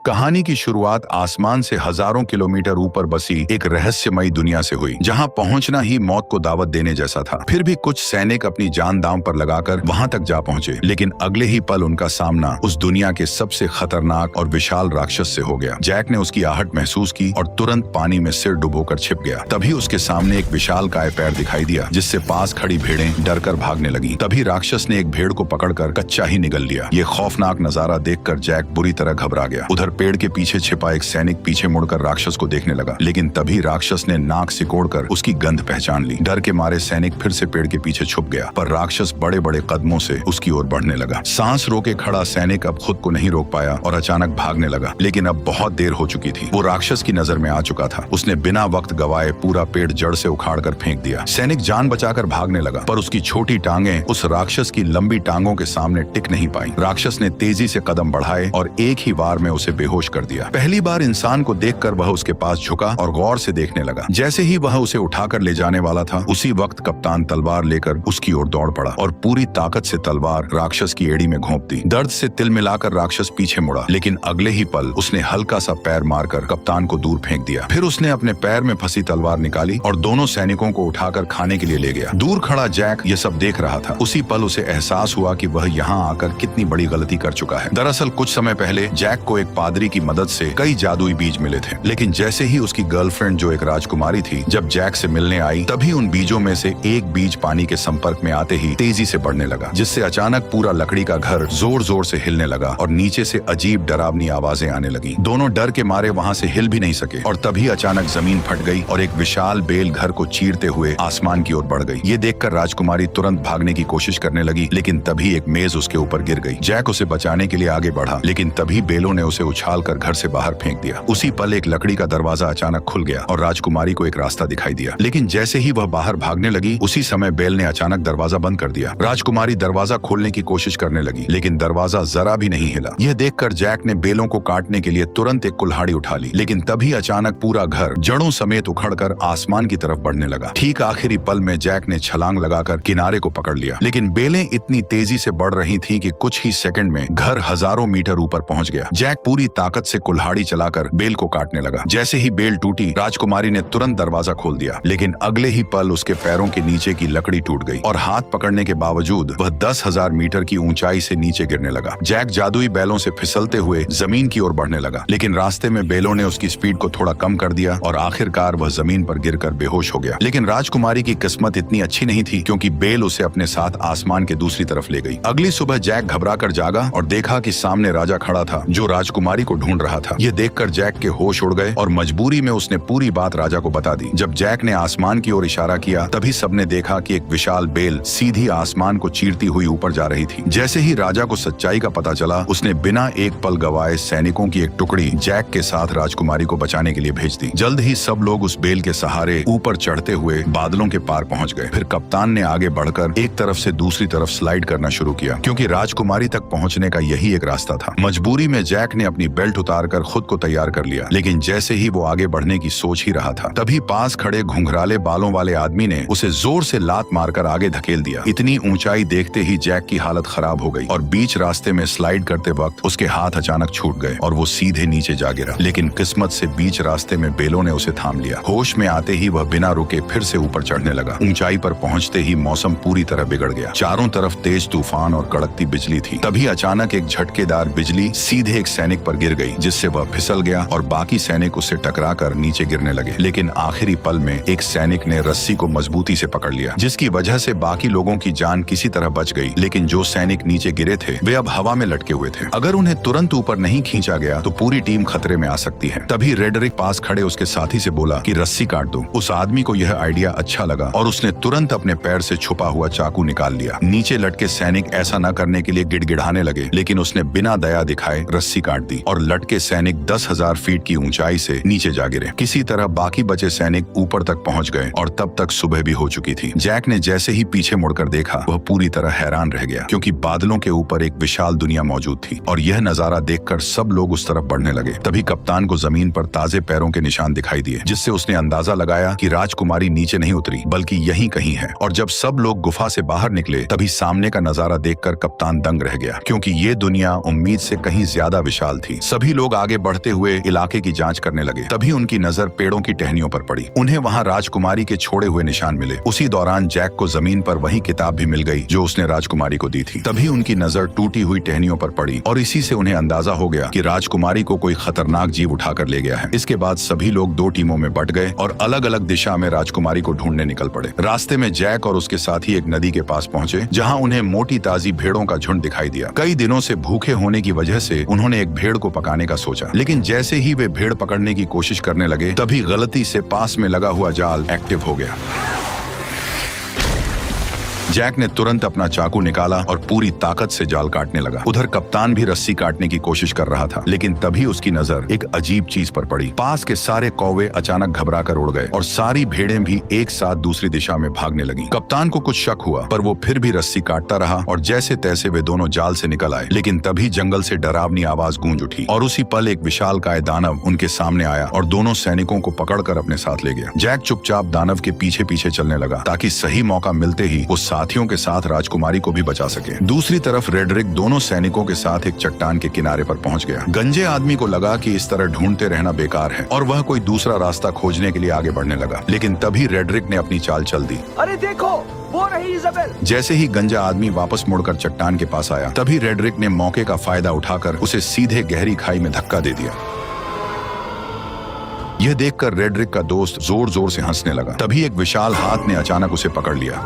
कहानी की शुरुआत आसमान से हजारों किलोमीटर ऊपर बसी एक रहस्यमयी दुनिया से हुई, जहां पहुंचना ही मौत को दावत देने जैसा था। फिर भी कुछ सैनिक अपनी जान दांव पर लगाकर वहां तक जा पहुंचे, लेकिन अगले ही पल उनका सामना उस दुनिया के सबसे खतरनाक और विशाल राक्षस से हो गया। जैक ने उसकी आहट महसूस की और तुरंत पानी में सिर डुबोकर छिप गया। तभी उसके सामने एक विशालकाय पैर दिखाई दिया, जिससे पास खड़ी भेड़ें डरकर भागने लगी। तभी राक्षस ने एक भेड़ को पकड़कर कच्चा ही निगल लिया। ये खौफनाक नजारा देखकर जैक बुरी तरह घबरा गया। उधर पेड़ के पीछे छिपा एक सैनिक पीछे मुड़कर राक्षस को देखने लगा, लेकिन तभी राक्षस ने नाक सिकोड़कर उसकी गंध पहचान ली। डर के मारे सैनिक फिर से पेड़ के पीछे छुप गया, पर राक्षस बड़े बड़े कदमों से उसकी ओर बढ़ने लगा। सांस रोके खड़ा सैनिक अब खुद को नहीं रोक पाया और अचानक भागने लगा, लेकिन अब बहुत देर हो चुकी थी। वो राक्षस की नजर में आ चुका था। उसने बिना वक्त गवाए पूरा पेड़ जड़ से उखाड़कर फेंक दिया। सैनिक जान बचाकर भागने लगा, पर उसकी छोटी टांगें उस राक्षस की लंबी टांगों के सामने टिक नहीं पाई। राक्षस ने तेजी से कदम बढ़ाए और एक ही वार में उसे बेहोश कर दिया। पहली बार इंसान को देखकर वह उसके पास झुका और गौर से देखने लगा। जैसे ही वह उसे उठाकर ले जाने वाला था, उसी वक्त कप्तान तलवार लेकर उसकी ओर दौड़ पड़ा और पूरी ताकत से तलवार राक्षस की एड़ी में घोंप दी। दर्द से तिल मिलाकर राक्षस पीछे मुड़ा, लेकिन अगले ही पल उसने हल्का सा पैर मारकर कप्तान को दूर फेंक दिया। फिर उसने अपने पैर में फंसी तलवार निकाली और दोनों सैनिकों को उठाकर खाने के लिए ले गया। दूर खड़ा जैक ये सब देख रहा था। उसी पल उसे एहसास हुआ कि वह यहाँ आकर कितनी बड़ी गलती कर चुका है। दरअसल कुछ समय पहले जैक को एक पादरी की मदद से कई जादुई बीज मिले थे, लेकिन जैसे ही उसकी गर्लफ्रेंड जो एक राजकुमारी थी जब जैक से मिलने आई, तभी उन बीजों में से एक बीज पानी के संपर्क में आते ही तेजी से बढ़ने लगा, जिससे अचानक पूरा लकड़ी का घर जोर जोर से हिलने लगा और नीचे से अजीब डरावनी आवाजें आने लगी। दोनों डर के मारे वहां से हिल भी नहीं सके और तभी अचानक जमीन फट गई और एक विशाल बेल घर को चीरते हुए आसमान की ओर बढ़ गई। ये देखकर राजकुमारी तुरंत भागने की कोशिश करने लगी, लेकिन तभी एक मेज उसके ऊपर गिर गई। जैक उसे बचाने के लिए आगे बढ़ा, लेकिन तभी बेलों ने उसे उछालकर घर से बाहर फेंक दिया। उसी पल एक लकड़ी का दरवाजा अचानक खुल गया और राजकुमारी को एक रास्ता दिखाई दिया, लेकिन जैसे ही वह बाहर भागने लगी, उसी समय बेल ने अचानक दरवाजा बंद कर दिया। राजकुमारी दरवाजा खोलने की कोशिश करने लगी, लेकिन दरवाजा जरा भी नहीं हिला। यह देखकर जैक ने बेलों को काटने के लिए तुरंत एक कुल्हाड़ी उठा ली, लेकिन तभी अचानक पूरा घर जड़ों समेत उखड़कर आसमान की तरफ बढ़ने लगा। ठीक आखिरी पल में जैक ने छलांग लगाकर किनारे को पकड़ लिया, लेकिन बेलें इतनी तेजी से बढ़ रही थीं कि कुछ ही सेकंड में घर हजारों मीटर ऊपर पहुंच गया। जैक पूरी ताकत से कुल्हाड़ी चलाकर बेल को काटने लगा। जैसे ही बेल टूटी, राजकुमारी ने तुरंत दरवाजा खोल दिया, लेकिन अगले ही पल उसके पैरों के नीचे की लकड़ी टूट गई और हाथ पकड़ने के बावजूद वह 10,000 मीटर की ऊंचाई से नीचे गिरने लगा। जैक जादुई बैलों से फिसलते हुए जमीन की ओर बढ़ने लगा, लेकिन रास्ते में बेलों ने उसकी स्पीड को थोड़ा कम कर दिया और आखिरकार वह जमीन पर गिरकर बेहोश हो गया। लेकिन राजकुमारी की किस्मत इतनी अच्छी नहीं थी, क्योंकि बेल उसे अपने साथ आसमान के दूसरी तरफ ले गई। अगली सुबह जैक घबराकर जागा और देखा कि सामने राजा खड़ा था, जो राजकुमारी को ढूंढ रहा था। यह देखकर जैक के होश उड़ गए और मजबूरी में उसने पूरी बात राजा को बता दी। जब जैक ने आसमान की ओर इशारा किया, तभी सबने देखा कि एक विशाल बेल सीधी आसमान को चीरती हुई ऊपर जा रही थी। जैसे ही राजा को सच्चाई का पता चला, उसने बिना एक पल गवाए सैनिकों की एक टुकड़ी जैक के साथ राजकुमारी को बचाने के लिए भेज दी। जल्द ही सब लोग उस बेल के सहारे ऊपर चढ़ते हुए बादलों के पार पहुंच गए। फिर कप्तान ने आगे बढ़कर एक तरफ से दूसरी तरफ स्लाइड करना शुरू किया, क्योंकि राजकुमारी तक पहुंचने का यही एक रास्ता था। मजबूरी में जैक ने अपनी बेल्ट उतारकर खुद को तैयार कर लिया, लेकिन जैसे ही वो आगे बढ़ने की सोच ही रहा था, तभी पास खड़े घुंघराले बालों वाले आदमी ने उसे जोर से लात मारकर आगे धकेल दिया। इतनी ऊंचाई देखते ही जैक की हालत खराब हो गई और बीच रास्ते में स्लाइड करते वक्त उसके हाथ अचानक छूट गए और वो सीधे नीचे जा गिरा। लेकिन किस्मत से बीच रास्ते में बेलों ने उसे थाम लिया। होश में आते ही वह बिना रुके फिर से ऊपर चढ़ने लगा। ऊंचाई पर पहुंचते ही मौसम पूरी तरह बिगड़ गया। चारों तरफ तेज तूफान और कड़कती बिजली थी। तभी अचानक एक झटकेदार बिजली सीधे एक सैनिक पर गिर गई, जिससे वह फिसल गया और बाकी सैनिक उससे टकराकर नीचे गिरने लगे। लेकिन आखिरी पल में एक सैनिक ने रस्सी को मजबूती से पकड़ लिया, जिसकी वजह से बाकी लोगों की जान किसी तरह बच गई। लेकिन जो सैनिक नीचे गिरे थे, वे अब हवा में लटके हुए थे। अगर उन्हें तुरंत ऊपर नहीं खींचा गया तो पूरी टीम खतरे में आ सकती है। तभी रेडरिक पास खड़े उसके साथी से बोला कि रस्सी काट दो। उस आदमी को यह आइडिया अच्छा लगा और उसने तुरंत अपने पैर से छुपा हुआ चाकू निकाल लिया। नीचे लटके सैनिक ऐसा न करने के लिए गिड़गिड़ाने लगे, लेकिन उसने बिना दया दिखाए रस्सी काट दी और लटके सैनिक 10,000 फीट की ऊंचाई से नीचे जा गिरे। किसी तरह बाकी बचे सैनिक ऊपर तक पहुंच गए और तब तक सुबह भी हो चुकी थी। जैक ने जैसे ही पीछे मुड़कर देखा, वह पूरी तरह हैरान रह गया, क्योंकि बादलों के ऊपर एक विशाल दुनिया मौजूद थी और यह नजारा देखकर सब लोग उस तरफ बढ़ने लगे। तभी कप्तान को जमीन पर ताजे पैरों के निशान दिखाई दिए, जिससे उसने अंदाजा लगाया कि राजकुमारी नीचे नहीं उतरी बल्कि यहीं कहीं है। और जब सब लोग गुफा से बाहर निकले, तभी सामने का नजारा देखकर कप्तान दंग रह गया, क्योंकि ये दुनिया उम्मीद से कहीं ज्यादा विशाल थी। गई। सभी लोग आगे बढ़ते हुए इलाके की जांच करने लगे। तभी उनकी नजर पेड़ों की टहनियों पर पड़ी। उन्हें वहां राजकुमारी के छोड़े हुए निशान मिले। उसी दौरान जैक को जमीन पर वही किताब भी मिल गई जो उसने राजकुमारी को दी थी। तभी उनकी नजर टूटी हुई टहनियों पर पड़ी और इसी से उन्हें अंदाजा हो गया कि राजकुमारी को कोई खतरनाक जीव उठाकर ले गया है। इसके बाद सभी लोग दो टीमों में बंट गए और अलग अलग दिशा में राजकुमारी को ढूंढने निकल पड़े। रास्ते में जैक और उसके साथी एक नदी के पास पहुंचे जहां उन्हें मोटी ताजी भेड़ों का झुंड दिखाई दिया। कई दिनों से भूखे होने की वजह से उन्होंने एक भेड़ को पकाने का सोचा, लेकिन जैसे ही वे भेड़ पकड़ने की कोशिश करने लगे तभी गलती से पास में लगा हुआ जाल एक्टिव हो गया। जैक ने तुरंत अपना चाकू निकाला और पूरी ताकत से जाल काटने लगा। उधर कप्तान भी रस्सी काटने की कोशिश कर रहा था, लेकिन तभी उसकी नजर एक अजीब चीज पर पड़ी। पास के सारे कौवे अचानक घबराकर उड़ गए और सारी भेड़ें भी एक साथ दूसरी दिशा में भागने लगी। कप्तान को कुछ शक हुआ, पर वो फिर भी रस्सी काटता रहा और जैसे तैसे वे दोनों जाल से निकल आए। लेकिन तभी जंगल से डरावनी आवाज गूंज उठी और उसी पल एक विशालकाय दानव उनके सामने आया और दोनों सैनिकों को पकड़कर अपने साथ ले गया। जैक चुपचाप दानव के पीछे पीछे चलने लगा ताकि सही मौका मिलते ही वो साथियों के साथ राजकुमारी को भी बचा सके। दूसरी तरफ रेडरिक दोनों सैनिकों के साथ एक चट्टान के किनारे पर पहुंच गया। गंजे आदमी को लगा कि इस तरह ढूंढते रहना बेकार है और वह कोई दूसरा रास्ता खोजने के लिए आगे बढ़ने लगा। लेकिन तभी रेडरिक ने अपनी चाल चल दी। अरे देखो, वो रही इजाबेल। जैसे ही गंजा आदमी वापस मुड़कर चट्टान के पास आया तभी रेडरिक ने मौके का फायदा उठाकर उसे सीधे गहरी खाई में धक्का दे दिया। यह देखकर रेडरिक का दोस्त जोर जोर से हंसने लगा। तभी एक विशाल हाथ ने अचानक उसे पकड़ लिया।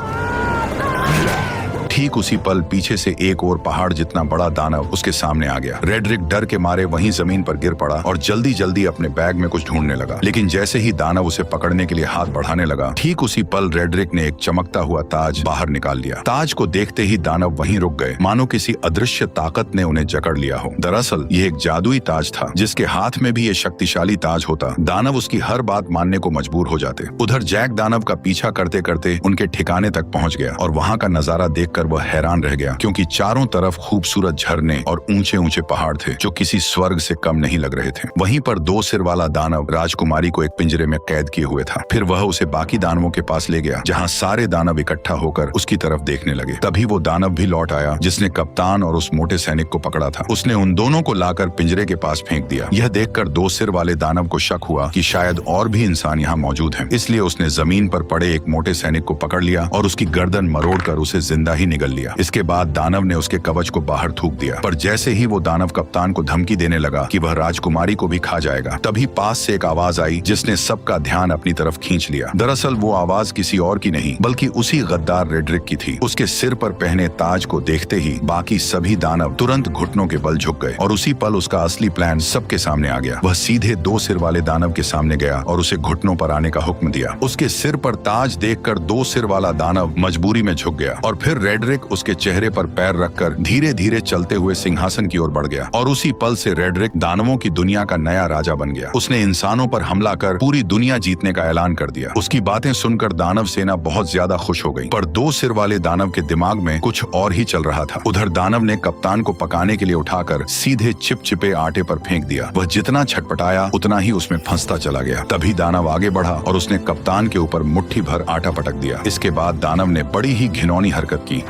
ठीक उसी पल पीछे से एक और पहाड़ जितना बड़ा दानव उसके सामने आ गया। रेडरिक डर के मारे वहीं जमीन पर गिर पड़ा और जल्दी जल्दी अपने बैग में कुछ ढूंढने लगा। लेकिन जैसे ही दानव उसे पकड़ने के लिए हाथ बढ़ाने लगा, ठीक उसी पल रेडरिक ने एक चमकता हुआ ताज बाहर निकाल लिया। ताज को देखते ही दानव वहीं रुक गए, मानो किसी अदृश्य ताकत ने उन्हें जकड़ लिया हो। दरअसल ये एक जादुई ताज था। जिसके हाथ में भी ये शक्तिशाली ताज होता, दानव उसकी हर बात मानने को मजबूर हो जाते। उधर जैक दानव का पीछा करते करते उनके ठिकाने तक पहुंच गया और वहां का नजारा देखकर वह हैरान रह गया, क्योंकि चारों तरफ खूबसूरत झरने और ऊंचे ऊंचे पहाड़ थे जो किसी स्वर्ग से कम नहीं लग रहे थे। वहीं पर दो सिर वाला दानव राजकुमारी को एक पिंजरे में कैद किए हुए था। फिर वह उसे बाकी दानवों के पास ले गया जहां सारे दानव इकट्ठा होकर उसकी तरफ देखने लगे। तभी वो दानव भी लौट आया जिसने कप्तान और उस मोटे सैनिक को पकड़ा था। उसने उन दोनों को लाकर पिंजरे के पास फेंक दिया। यह देखकर दो सिर वाले दानव को शक हुआ कि शायद और भी इंसान यहाँ मौजूद हैं। इसलिए उसने जमीन पर पड़े एक मोटे सैनिक को पकड़ लिया और उसकी गर्दन मरोड़कर उसे जिंदा ही निगल लिया। इसके बाद दानव ने उसके कवच को बाहर थूक दिया। पर जैसे ही वो दानव कप्तान को धमकी देने लगा कि वह राजकुमारी को भी खा जाएगा, तभी पास से एक आवाज आई जिसने सबका ध्यान अपनी तरफ खींच लिया। दरअसल वो आवाज किसी और की नहीं बल्कि उसी गद्दार रेडरिक की थी। उसके सिर पर पहने ताज को देखते ही बाकी सभी दानव तुरंत घुटनों के बल झुक गए और उसी पल उसका असली प्लान सबके सामने आ गया। वह सीधे दो सिर वाले दानव के सामने गया और उसे घुटनों पर आने का हुक्म दिया। उसके सिर पर ताज देखकर दो सिर वाला दानव मजबूरी में झुक गया और फिर रेडरिक उसके चेहरे पर पैर रखकर धीरे धीरे चलते हुए सिंहासन की ओर बढ़ गया और उसी पल से रेडरिक दानवों की दुनिया का नया राजा बन गया। उसने इंसानों पर हमला कर पूरी दुनिया जीतने का ऐलान कर दिया। उसकी बातें सुनकर दानव सेना बहुत ज्यादा खुश हो गई, पर दो सिर वाले दानव के दिमाग में कुछ और ही चल रहा था। उधर दानव ने कप्तान को पकाने के लिए उठाकर सीधे चिपचिपे आटे पर फेंक दिया। वह जितना छटपटाया उतना ही उसमें फंसता चला गया। तभी दानव आगे बढ़ा और उसने कप्तान के ऊपर मुट्ठी भर आटा पटक दिया। इसके बाद दानव ने बड़ी ही घिनौनी हरकत की।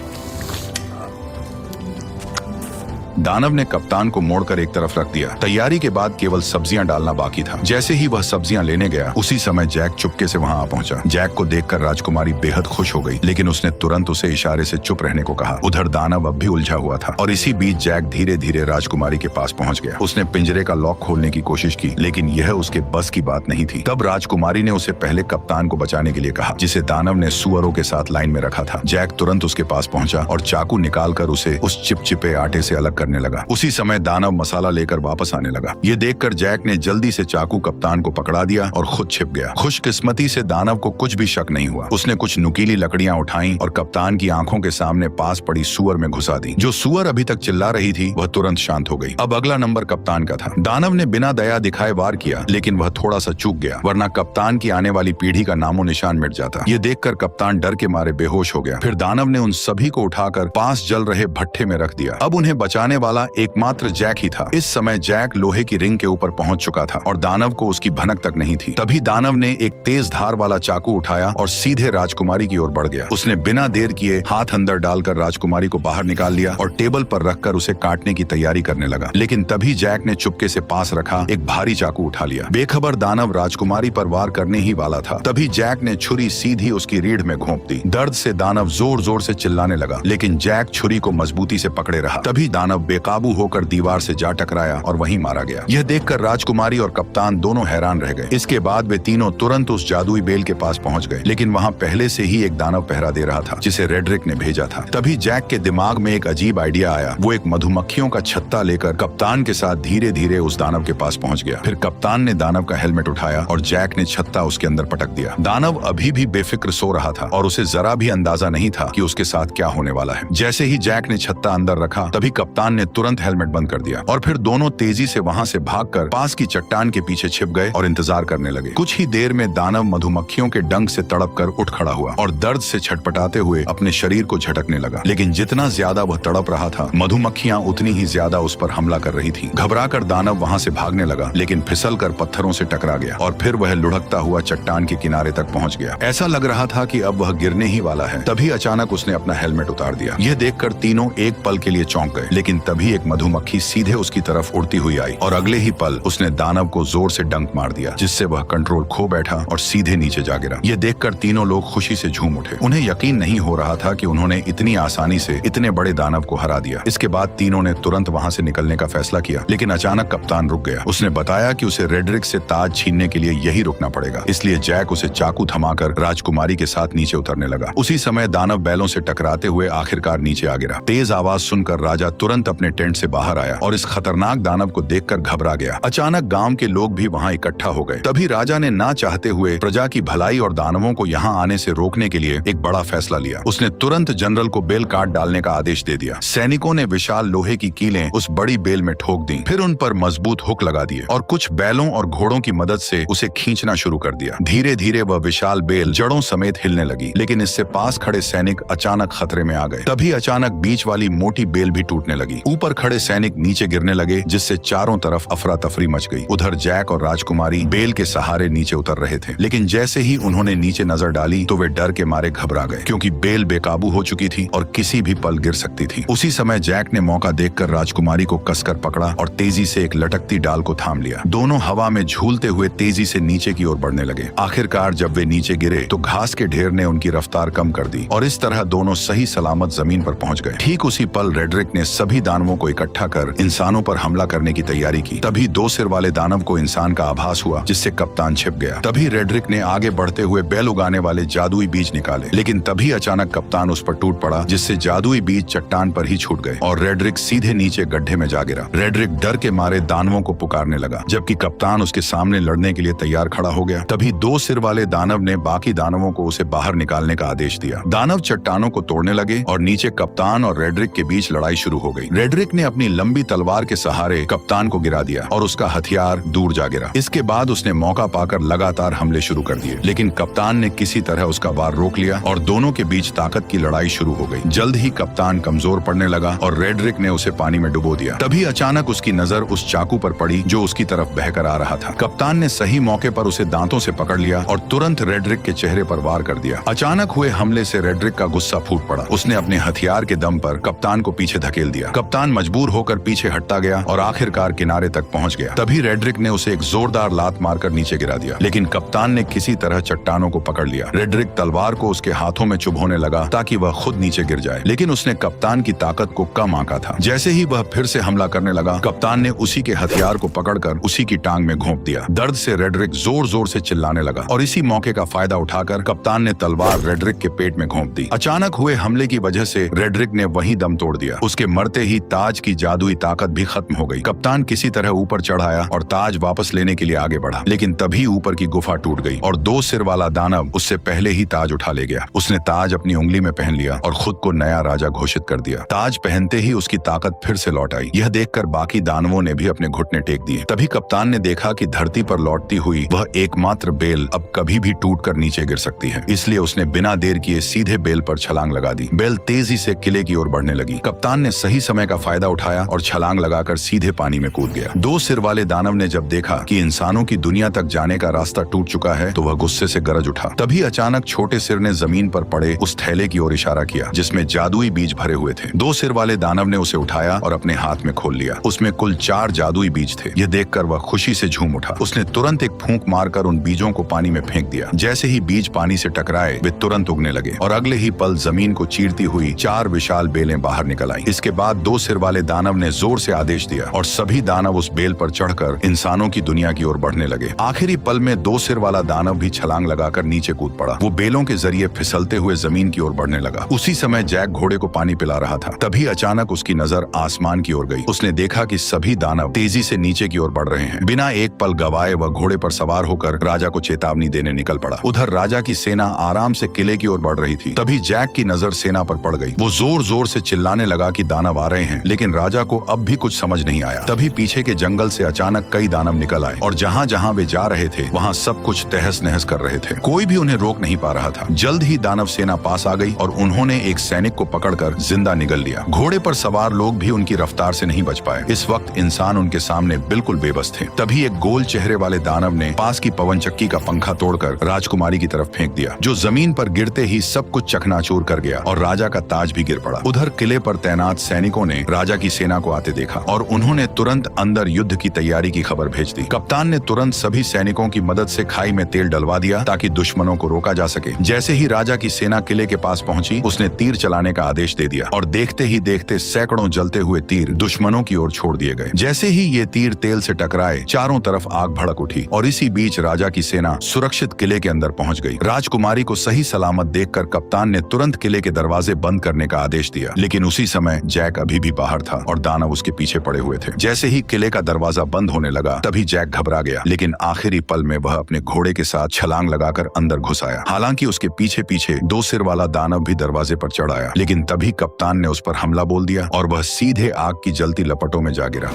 दानव ने कप्तान को मोड़कर एक तरफ रख दिया। तैयारी के बाद केवल सब्जियां डालना बाकी था। जैसे ही वह सब्जियां लेने गया उसी समय जैक चुपके से वहां आ पहुंचा। जैक को देखकर राजकुमारी बेहद खुश हो गई, लेकिन उसने तुरंत उसे इशारे से चुप रहने को कहा। उधर दानव अब भी उलझा हुआ था और इसी बीच जैक धीरे धीरे राजकुमारी के पास पहुंच गया। उसने पिंजरे का लॉक खोलने की कोशिश की, लेकिन यह उसके बस की बात नहीं थी। तब राजकुमारी ने उसे पहले कप्तान को बचाने के लिए कहा, जिसे दानव ने सुअरों के साथ लाइन में रखा था। जैक तुरंत उसके पास पहुंचा और चाकू निकालकर उसे उस चिपचिपे आटे से अलग करने लगा। उसी समय दानव मसाला लेकर वापस आने लगा। ये देखकर जैक ने जल्दी से चाकू कप्तान को पकड़ा दिया और खुद छिप गया। खुशकिस्मती से दानव को कुछ भी शक नहीं हुआ। उसने कुछ नुकीली लकड़ियां उठाई और कप्तान की आंखों के सामने पास पड़ी सुअर में घुसा दी। जो सुअर अभी तक चिल्ला रही थी वह तुरंत शांत हो गई। अब अगला नंबर कप्तान का था। दानव ने बिना दया दिखाए वार किया, लेकिन वह थोड़ा सा चूक गया, वरना कप्तान की आने वाली पीढ़ी का नामो निशान मिट जाता। ये देखकर कप्तान डर के मारे बेहोश हो गया। फिर दानव ने उन सभी को उठाकर पास जल रहे भट्ठे में रख दिया। अब उन्हें बचाने वाला एकमात्र जैक ही था। इस समय जैक लोहे की रिंग के ऊपर पहुंच चुका था और दानव को उसकी भनक तक नहीं थी। तभी दानव ने एक तेज धार वाला चाकू उठाया और सीधे राजकुमारी की ओर बढ़ गया। उसने बिना देर किए हाथ अंदर डालकर राजकुमारी को बाहर निकाल लिया और टेबल पर रखकर उसे काटने की तैयारी करने लगा। लेकिन तभी जैक ने चुपके से पास रखा एक भारी चाकू उठा लिया। बेखबर दानव राजकुमारी पर वार करने ही वाला था। तभी जैक ने छुरी सीधी उसकी रीढ़ में घोंप दी। दर्द से दानव जोर जोर से चिल्लाने लगा, लेकिन जैक छुरी को मजबूती से पकड़े रहा। तभी दानव बेकाबू होकर दीवार से जा टकराया और वहीं मारा गया। यह देखकर राजकुमारी और कप्तान दोनों हैरान रह गए। इसके बाद वे तीनों तुरंत उस जादुई बेल के पास पहुंच गए, लेकिन वहां पहले से ही एक दानव पहरा दे रहा था जिसे रेड्रिक ने भेजा था। तभी जैक के दिमाग में एक अजीब आइडिया आया। वो एक मधुमक्खियों का छत्ता लेकर कप्तान के साथ धीरे धीरे उस दानव के पास पहुंच गया। फिर कप्तान ने दानव का हेलमेट उठाया और जैक ने छत्ता उसके अंदर पटक दिया। दानव अभी भी बेफिक्र सो रहा था और उसे जरा भी अंदाजा नहीं था कि उसके साथ क्या होने वाला है। जैसे ही जैक ने छत्ता अंदर रखा, तभी कप्तान ने तुरंत हेलमेट बंद कर दिया और फिर दोनों तेजी से वहां से भागकर पास की चट्टान के पीछे छिप गए और इंतजार करने लगे। कुछ ही देर में दानव मधुमक्खियों के डंक से तड़प कर उठ खड़ा हुआ और दर्द से छटपटाते हुए अपने शरीर को झटकने लगा। लेकिन जितना ज्यादा वह तड़प रहा था, मधुमक्खियां उतनी ही ज्यादा उस पर हमला कर रही थी। घबराकर दानव वहां से भागने लगा, लेकिन फिसल कर पत्थरों से टकरा गया और फिर वह लुढ़कता हुआ चट्टान के किनारे तक पहुंच गया। ऐसा लग रहा था कि अब वह गिरने ही वाला है। तभी अचानक उसने अपना हेलमेट उतार दिया। यह देखकर तीनों एक पल के लिए चौंक गए, लेकिन तभी एक मधुमक्खी सीधे उसकी तरफ उड़ती हुई आई और अगले ही पल उसने दानव को जोर से डंक मार दिया, जिससे वह कंट्रोल खो बैठा और सीधे नीचे जा गिरा। यह देखकर तीनों लोग खुशी से झूम उठे। उन्हें यकीन नहीं हो रहा था कि उन्होंने इतनी आसानी से इतने बड़े दानव को हरा दिया। इसके बाद तीनों ने तुरंत वहां से निकलने का फैसला किया, लेकिन अचानक कप्तान रुक गया। उसने बताया कि उसे रेड्रिक से ताज छीनने के लिए यही रुकना पड़ेगा। इसलिए जैक उसे चाकू थमाकर राजकुमारी के साथ नीचे उतरने लगा। उसी समय दानव बैलों से टकराते हुए आखिरकार नीचे आ गिरा। तेज आवाज सुनकर राजा तुरंत अपने टेंट से बाहर आया और इस खतरनाक दानव को देखकर घबरा गया। अचानक गांव के लोग भी वहां इकट्ठा हो गए। तभी राजा ने ना चाहते हुए प्रजा की भलाई और दानवों को यहाँ आने से रोकने के लिए एक बड़ा फैसला लिया। उसने तुरंत जनरल को बेल काट डालने का आदेश दे दिया। सैनिकों ने विशाल लोहे की कीलें उस बड़ी बेल में ठोक दी, फिर उन पर मजबूत हुक लगा दिए और कुछ बैलों और घोड़ों की मदद से उसे खींचना शुरू कर दिया। धीरे धीरे वह विशाल बेल जड़ों समेत हिलने लगी, लेकिन इससे पास खड़े सैनिक अचानक खतरे में आ गए। तभी अचानक बीच वाली मोटी बेल भी टूटने लगी। ऊपर खड़े सैनिक नीचे गिरने लगे, जिससे चारों तरफ अफरा तफरी मच गई। उधर जैक और राजकुमारी बेल के सहारे नीचे उतर रहे थे, लेकिन जैसे ही उन्होंने नीचे नजर डाली तो वे डर के मारे घबरा गए, क्योंकि बेल बेकाबू हो चुकी थी और किसी भी पल गिर सकती थी। उसी समय जैक ने मौका देखकर राजकुमारी को कसकर पकड़ा और तेजी से एक लटकती डाल को थाम लिया। दोनों हवा में झूलते हुए तेजी से नीचे की ओर बढ़ने लगे। आखिरकार जब वे नीचे गिरे तो घास के ढेर ने उनकी रफ्तार कम कर दी और इस तरह दोनों सही सलामत जमीन पर पहुंच गए। ठीक उसी पल रेड्रिक ने सभी दानवों को इकट्ठा कर इंसानों पर हमला करने की तैयारी की। तभी दो सिर वाले दानव को इंसान का आभास हुआ, जिससे कप्तान छिप गया। तभी रेड्रिक ने आगे बढ़ते हुए बैल उगाने वाले जादुई बीज निकाले, लेकिन तभी अचानक कप्तान उस पर टूट पड़ा, जिससे जादुई बीज चट्टान पर ही छूट गए और रेड्रिक सीधे नीचे गड्ढे में जा गिरा। रेड्रिक डर के मारे दानवों को पुकारने लगा, जबकि कप्तान उसके सामने लड़ने के लिए तैयार खड़ा हो गया। तभी दो सिर वाले दानव ने बाकी दानवों को उसे बाहर निकालने का आदेश दिया। दानव चट्टानों को तोड़ने लगे और नीचे कप्तान और रेड्रिक के बीच लड़ाई शुरू हो गई। रेड्रिक ने अपनी लंबी तलवार के सहारे कप्तान को गिरा दिया और उसका हथियार दूर जा गिरा। इसके बाद उसने मौका पाकर लगातार हमले शुरू कर दिए, लेकिन कप्तान ने किसी तरह उसका वार रोक लिया और दोनों के बीच ताकत की लड़ाई शुरू हो गई। जल्द ही कप्तान कमजोर पड़ने लगा और रेड्रिक ने उसे पानी में डुबो दिया। तभी अचानक उसकी नजर उस चाकू पर पड़ी जो उसकी तरफ बहकर आ रहा था। कप्तान ने सही मौके पर उसे दांतों से पकड़ लिया और तुरंत रेड्रिक के चेहरे पर वार कर दिया। अचानक हुए हमले से रेड्रिक का गुस्सा फूट पड़ा। उसने अपने हथियार के दम पर कप्तान को पीछे धकेल दिया। कप्तान मजबूर होकर पीछे हटता गया और आखिरकार किनारे तक पहुंच गया। तभी रेड्रिक ने उसे एक जोरदार लात मारकर नीचे गिरा दिया, लेकिन कप्तान ने किसी तरह चट्टानों को पकड़ लिया। रेड्रिक तलवार को उसके हाथों में चुभोने लगा ताकि वह खुद नीचे गिर जाए, लेकिन उसने कप्तान की ताकत को कम आंका था। जैसे ही वह फिर से हमला करने लगा, कप्तान ने उसी के हथियार को पकड़कर उसी की टांग में घोंप दिया। दर्द से रेड्रिक जोर जोर से चिल्लाने लगा और इसी मौके का फायदा उठाकर कप्तान ने तलवार रेड्रिक के पेट में घोंप दी। अचानक हुए हमले की वजह से रेड्रिक ने वहीं दम तोड़ दिया। उसके मरते ही ताज की जादुई ताकत भी खत्म हो गई। कप्तान किसी तरह ऊपर चढ़ आया और ताज वापस लेने के लिए आगे बढ़ा, लेकिन तभी ऊपर की गुफा टूट गई और दो सिर वाला दानव उससे पहले ही ताज उठा ले गया। उसने ताज अपनी उंगली में पहन लिया और खुद को नया राजा घोषित कर दिया। ताज पहनते ही उसकी ताकत फिर से लौट आई। यह देखकर बाकी दानवों ने भी अपने घुटने टेक दिए। तभी कप्तान ने देखा कि धरती पर लौटती हुई वह एकमात्र बेल अब कभी भी टूटकर नीचे गिर सकती है, इसलिए उसने बिना देर किए सीधे बेल पर छलांग लगा दी। बेल तेजी से किले की ओर बढ़ने लगी। कप्तान ने सही समय का फायदा उठाया और छलांग लगाकर सीधे पानी में कूद गया। दो सिर वाले दानव ने जब देखा कि इंसानों की दुनिया तक जाने का रास्ता टूट चुका है तो वह गुस्से से गरज उठा। तभी अचानक छोटे सिर ने जमीन पर पड़े उस थैले की ओर इशारा किया जिसमें जादुई बीज भरे हुए थे। दो सिर वाले दानव ने उसे उठाया और अपने हाथ में खोल लिया। उसमें कुल 4 जादुई बीज थे। यह देखकर वह खुशी से झूम उठा। उसने तुरंत एक फूंक मारकर उन बीजों को पानी में फेंक दिया। जैसे ही बीज पानी से टकराए वे तुरंत उगने लगे और अगले ही पल जमीन को चीरती हुई 4 विशाल बेलें बाहर निकल आई। इसके बाद दो सिर वाले दानव ने जोर से आदेश दिया और सभी दानव उस बेल पर चढ़कर इंसानों की दुनिया की ओर बढ़ने लगे। आखिरी पल में दो सिर वाला दानव भी छलांग लगाकर नीचे कूद पड़ा। वो बेलों के जरिए फिसलते हुए जमीन की ओर बढ़ने लगा। उसी समय जैक घोड़े को पानी पिला रहा था। तभी अचानक उसकी नजर आसमान की ओर गई। उसने देखा कि सभी दानव तेजी से नीचे की ओर बढ़ रहे हैं। बिना एक पल गवाए वह घोड़े पर सवार होकर राजा को चेतावनी देने निकल पड़ा। उधर राजा की सेना आराम से किले की ओर बढ़ रही थी। तभी जैक की नजर सेना पर पड़ गई। वो जोर जोर से चिल्लाने लगा कि दानव आ रहे हैं, लेकिन राजा को अब भी कुछ समझ नहीं आया। तभी पीछे के जंगल से अचानक कई दानव निकल आए और जहाँ जहाँ वे जा रहे थे वहाँ सब कुछ तहस नहस कर रहे थे। कोई भी उन्हें रोक नहीं पा रहा था। जल्द ही दानव सेना पास आ गई और उन्होंने एक सैनिक को पकड़कर जिंदा निगल लिया। घोड़े पर सवार लोग भी उनकी रफ्तार से नहीं बच पाए। इस वक्त इंसान उनके सामने बिल्कुल बेबस थे। तभी एक गोल चेहरे वाले दानव ने पास की पवन चक्की का पंखा तोड़कर राजकुमारी की तरफ फेंक दिया, जो जमीन पर गिरते ही सब कुछ चकनाचूर कर गया और राजा का ताज भी गिर पड़ा। उधर किले पर तैनात सैनिकों ने राजा की सेना को आते देखा और उन्होंने तुरंत अंदर युद्ध की तैयारी की खबर भेज दी। कप्तान ने तुरंत सभी सैनिकों की मदद से खाई में तेल डलवा दिया ताकि दुश्मनों को रोका जा सके। जैसे ही राजा की सेना किले के पास पहुंची, उसने तीर चलाने का आदेश दे दिया और देखते ही देखते सैकड़ों जलते हुए तीर दुश्मनों की ओर छोड़ दिए गए। जैसे ही ये तीर तेल से टकराए, चारों तरफ आग भड़क उठी और इसी बीच राजा की सेना सुरक्षित किले के अंदर पहुंच गई। राजकुमारी को सही सलामत देखकर कप्तान ने तुरंत किले के दरवाजे बंद करने का आदेश दिया, लेकिन उसी समय जैक अभी भी बाहर था और दानव उसके पीछे पड़े हुए थे। जैसे ही किले का दरवाजा बंद होने लगा, तभी जैक घबरा गया, लेकिन आखिरी पल में वह अपने घोड़े के साथ छलांग लगाकर अंदर घुस आया। हालांकि उसके पीछे पीछे दो सिर वाला दानव भी दरवाजे पर चढ़ आया, लेकिन तभी कप्तान ने उस पर हमला बोल दिया और वह सीधे आग की जलती लपटों में जा गिरा।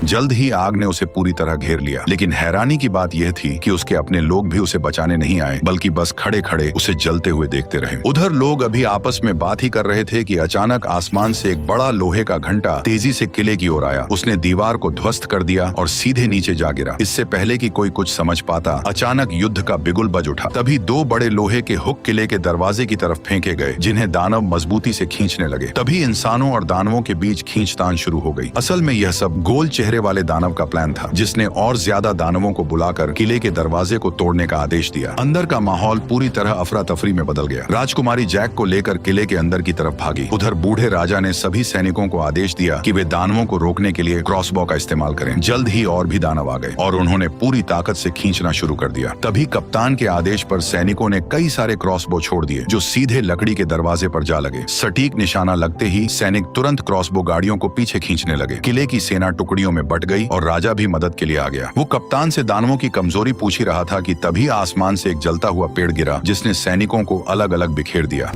जल्द ही आग ने उसे पूरी तरह घेर लिया, लेकिन हैरानी की बात यह थी कि उसके अपने लोग भी उसे बचाने नहीं आए, बल्कि बस खड़े खड़े उसे जलते हुए देखते रहे। उधर लोग अभी आपस में बात ही कर रहे थे कि अचानक आसमान से एक बड़ा लोहे का घंटा तेजी से किले की ओर आया। उसने दीवार को ध्वस्त कर दिया और सीधे नीचे जा गिरा। इससे पहले कि कोई कुछ समझ पाता, अचानक युद्ध का बिगुल बज उठा। तभी 2 बड़े लोहे के हुक किले के दरवाजे की तरफ फेंके गए, जिन्हें दानव मजबूती से खींचने लगे। तभी इंसानों और दानवों के बीच खींचतान शुरू हो गई। असल में यह सब गोल चेहरे वाले दानव का प्लान था, जिसने और ज्यादा दानवों को बुलाकर किले के दरवाजे को तोड़ने का आदेश दिया। अंदर का माहौल पूरी तरह अफरा तफरी में बदल गया। राजकुमारी जैक को लेकर किले के अंदर की तरफ भागी। उधर बूढ़े राजा ने सभी सैनिकों को आदेश दिया कि वे दानवों को रोकने के लिए क्रॉसबो का इस्तेमाल करें। जल्द ही और भी दानव आ गए और उन्होंने पूरी ताकत से खींचना शुरू कर दिया। तभी कप्तान के आदेश पर सैनिकों ने कई सारे क्रॉसबो छोड़ दिए, जो सीधे लकड़ी के दरवाजे पर जा लगे। सटीक निशाना लगते ही सैनिक तुरंत क्रॉसबो गाड़ियों को पीछे खींचने लगे। किले की सेना टुकड़ियों में बट गई और राजा भी मदद के लिए आ गया। वो कप्तान से दानवों की कमजोरी पूछ ही रहा था कि तभी आसमान से एक जलता हुआ पेड़ गिरा, जिसने सैनिकों को अलग अलग बिखेर दिया।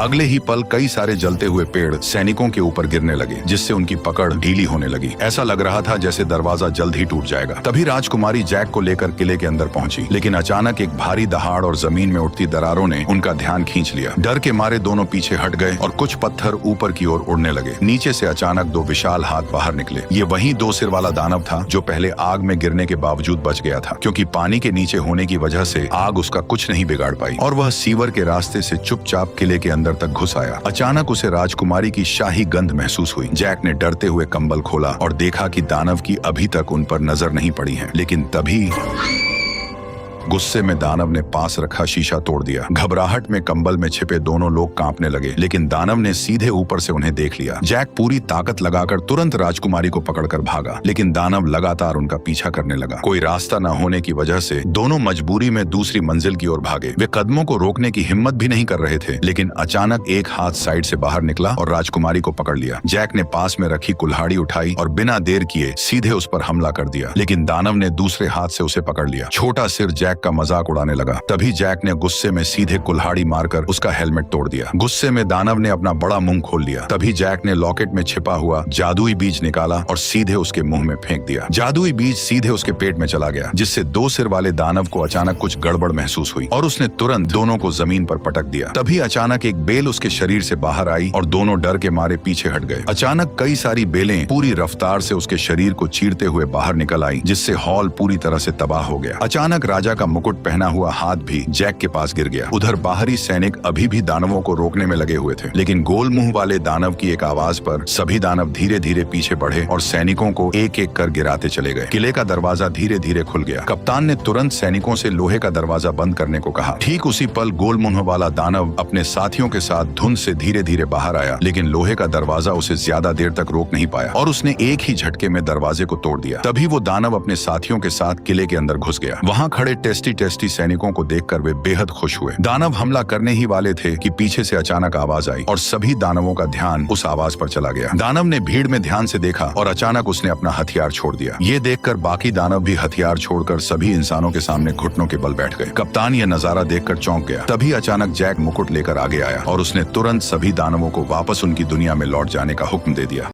अगले ही पल कई सारे जलते हुए पेड़ सैनिकों के ऊपर गिरने लगे, जिससे उनकी पकड़ ढीली होने लगी। ऐसा लग रहा था जैसे दरवाजा जल्द ही टूट जाएगा। तभी राजकुमारी जैक को लेकर किले के अंदर पहुंची, लेकिन अचानक एक भारी दहाड़ और जमीन में उठती दरारों ने उनका ध्यान खींच लिया। डर के मारे दोनों पीछे हट गए और कुछ पत्थर ऊपर की ओर उड़ने लगे। नीचे से अचानक 2 विशाल हाथ बाहर निकले। ये वही 2 सिर वाला दानव था जो पहले आग में गिरने के बावजूद बच गया था, क्योंकि पानी के नीचे होने की वजह से आग उसका कुछ नहीं बिगाड़ पाई और वह सीवर के रास्ते से चुपचाप किले के अंदर तक घुस आया। अचानक उसे राजकुमारी की शाही गंध महसूस हुई। जैक ने डरते हुए कंबल खोला और देखा कि दानव की अभी तक उन पर नजर नहीं पड़ी है, लेकिन तभी गुस्से में दानव ने पास रखा शीशा तोड़ दिया। घबराहट में कंबल में छिपे दोनों लोग कांपने लगे, लेकिन दानव ने सीधे ऊपर से उन्हें देख लिया। जैक पूरी ताकत लगाकर तुरंत राजकुमारी को पकड़कर भागा, लेकिन दानव लगातार उनका पीछा करने लगा। कोई रास्ता न होने की वजह से दोनों मजबूरी में दूसरी मंजिल की ओर भागे। वे कदमों को रोकने की हिम्मत भी नहीं कर रहे थे, लेकिन अचानक एक हाथ साइड से बाहर निकला और राजकुमारी को पकड़ लिया। जैक ने पास में रखी कुल्हाड़ी उठाई और बिना देर किए सीधे उस पर हमला कर दिया, लेकिन दानव ने दूसरे हाथ से उसे पकड़ लिया। छोटा सिर जैक जैक का मजाक उड़ाने लगा। तभी जैक ने गुस्से में सीधे कुल्हाड़ी मारकर उसका हेलमेट तोड़ दिया। गुस्से में दानव ने अपना बड़ा मुंह खोल लिया। तभी जैक ने लॉकेट में छिपा हुआ जादुई बीज निकाला और सीधे उसके मुंह में फेंक दिया। जादुई बीज सीधे उसके पेट में चला गया, जिससे 2 सिर वाले दानव को अचानक कुछ गड़बड़ महसूस हुई और उसने तुरंत दोनों को जमीन पर पटक दिया। तभी अचानक एक बेल उसके शरीर से बाहर आई और दोनों डर के मारे पीछे हट गए। अचानक कई सारी बेलें पूरी रफ्तार से उसके शरीर को चीरते हुए बाहर निकल आई, जिससे हॉल पूरी तरह से तबाह हो गया। अचानक राजा का मुकुट पहना हुआ हाथ भी जैक के पास गिर गया। उधर बाहरी सैनिक अभी भी दानवों को रोकने में लगे हुए थे, लेकिन गोल मुंह वाले दानव की एक आवाज पर सभी दानव धीरे धीरे पीछे बढ़े और सैनिकों को एक एक कर गिराते चले गए। किले का दरवाजा धीरे धीरे खुल गया। कप्तान ने तुरंत सैनिकों से लोहे का दरवाजा बंद करने को कहा। ठीक उसी पल गोल मुंह वाला दानव अपने साथियों के साथ धुंध से धीरे धीरे बाहर आया, लेकिन लोहे का दरवाजा उसे ज्यादा देर तक रोक नहीं पाया और उसने एक ही झटके में दरवाजे को तोड़ दिया। तभी वो दानव अपने साथियों के साथ किले के अंदर घुस गया। वहां खड़े टेस्टी सैनिकों को देखकर वे बेहद खुश हुए। दानव हमला करने ही वाले थे कि पीछे से अचानक आवाज आई और सभी दानवों का ध्यान उस आवाज पर चला गया। दानव ने भीड़ में ध्यान से देखा और अचानक उसने अपना हथियार छोड़ दिया। ये देखकर बाकी दानव भी हथियार छोड़कर सभी इंसानों के सामने घुटनों के बल बैठ गए। कप्तान यह नजारा देखकर चौंक गया। तभी अचानक जैक मुकुट लेकर आगे आया और उसने तुरंत सभी दानवों को वापस उनकी दुनिया में लौट जाने का हुक्म दे दिया।